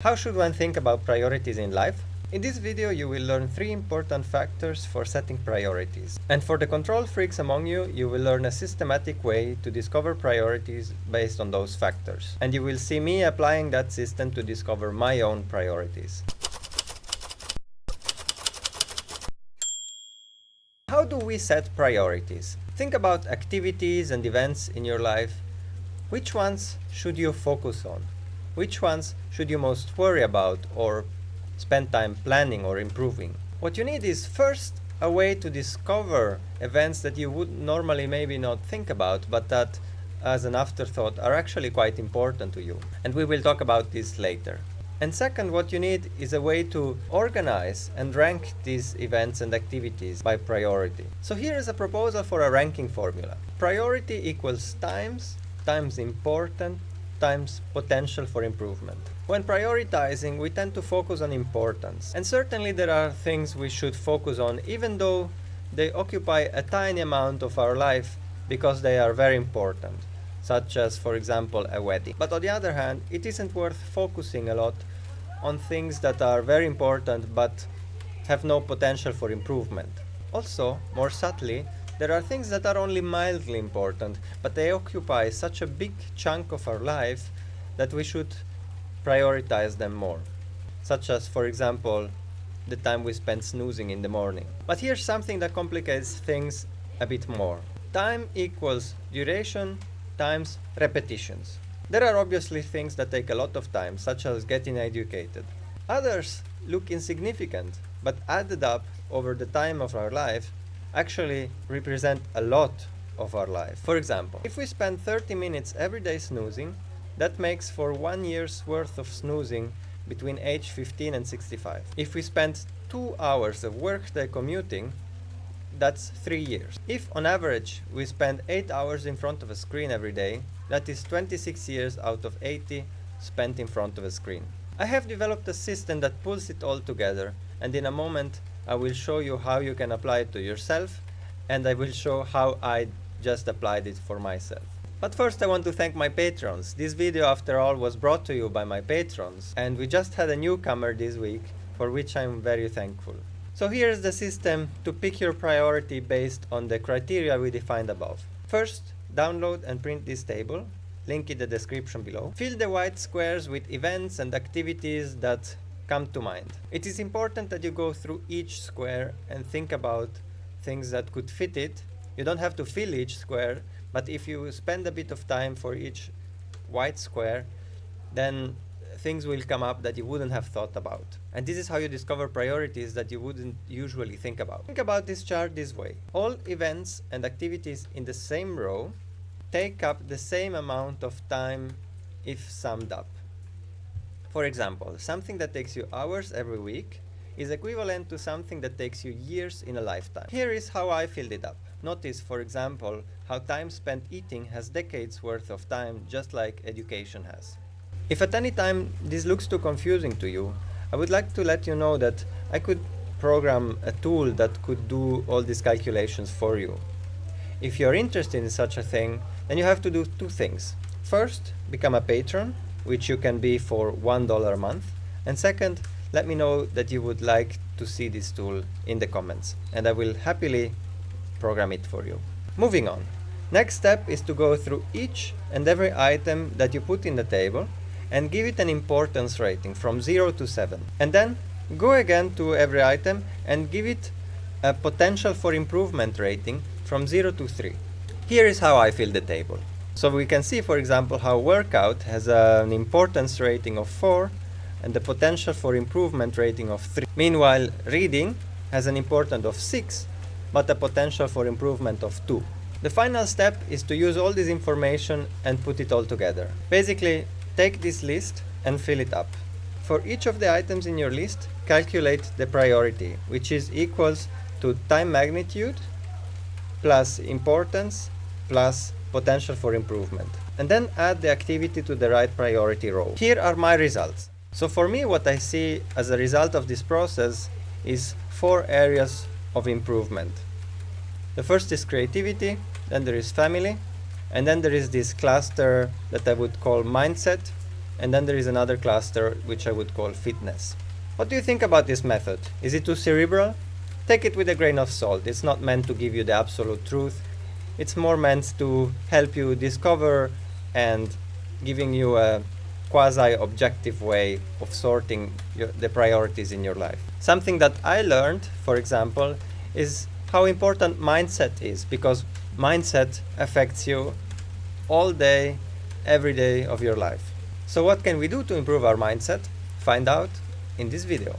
How should one think about priorities in life? In this video you will learn 3 important factors for setting priorities. And for the control freaks among you, you will learn a systematic way to discover priorities based on those factors. And you will see me applying that system to discover my own priorities. How do we set priorities? Think about activities and events in your life. Which ones should you focus on? Which ones should you most worry about or spend time planning or improving? What you need is first a way to discover events that you would normally maybe not think about, but that as an afterthought are actually quite important to you. And we will talk about this later. And second, what you need is a way to organize and rank these events and activities by priority. So here is a proposal for a ranking formula. Priority equals times important times potential for improvement. When prioritizing, we tend to focus on importance. And certainly there are things we should focus on even though they occupy a tiny amount of our life because they are very important, such as, for example, a wedding. But on the other hand, it isn't worth focusing a lot on things that are very important but have no potential for improvement. Also, more subtly, there are things that are only mildly important, but they occupy such a big chunk of our life that we should prioritize them more. Such as, for example, the time we spend snoozing in the morning. But here's something that complicates things a bit more. Time equals duration times repetitions. There are obviously things that take a lot of time, such as getting educated. Others look insignificant, but added up over the time of our life actually represent a lot of our life. For example, if we spend 30 minutes every day snoozing, that makes for 1 year's worth of snoozing between age 15 and 65. If we spend 2 hours of workday commuting, that's 3 years. If on average we spend 8 hours in front of a screen every day, that is 26 years out of 80 spent in front of a screen. I have developed a system that pulls it all together, and in a moment I will show you how you can apply it to yourself, and I will show how I just applied it for myself. But first I want to thank my patrons. This video, after all, was brought to you by my patrons, and we just had a newcomer this week, for which I'm very thankful. So here's the system to pick your priority based on the criteria we defined above. First, download and print this table, link in the description below. Fill the white squares with events and activities that come to mind. It is important that you go through each square and think about things that could fit it. You don't have to fill each square, but if you spend a bit of time for each white square, then things will come up that you wouldn't have thought about. And this is how you discover priorities that you wouldn't usually think about. Think about this chart this way. All events and activities in the same row take up the same amount of time if summed up. For example, something that takes you hours every week is equivalent to something that takes you years in a lifetime. Here is how I filled it up. Notice, for example, how time spent eating has decades worth of time, just like education has. If at any time this looks too confusing to you, I would like to let you know that I could program a tool that could do all these calculations for you. If you're interested in such a thing, then you have to do 2 things. First, become a patron, which you can be for $1 a month. And second, let me know that you would like to see this tool in the comments, and I will happily program it for you. Moving on. Next step is to go through each and every item that you put in the table and give it an importance rating from 0 to 7. And then go again to every item and give it a potential for improvement rating from 0 to 3. Here is how I fill the table. So we can see, for example, how workout has an importance rating of 4 and the potential for improvement rating of 3. Meanwhile, reading has an importance of 6, but a potential for improvement of 2. The final step is to use all this information and put it all together. Basically, take this list and fill it up. For each of the items in your list, calculate the priority, which is equals to time magnitude plus importance plus potential for improvement. And then add the activity to the right priority row. Here are my results. So for me, what I see as a result of this process is 4 areas of improvement. The first is creativity, then there is family, and then there is this cluster that I would call mindset, and then there is another cluster which I would call fitness. What do you think about this method? Is it too cerebral? Take it with a grain of salt. It's not meant to give you the absolute truth. It's more meant to help you discover and giving you a quasi-objective way of sorting the priorities in your life. Something that I learned, for example, is how important mindset is, because mindset affects you all day, every day of your life. So what can we do to improve our mindset? Find out in this video.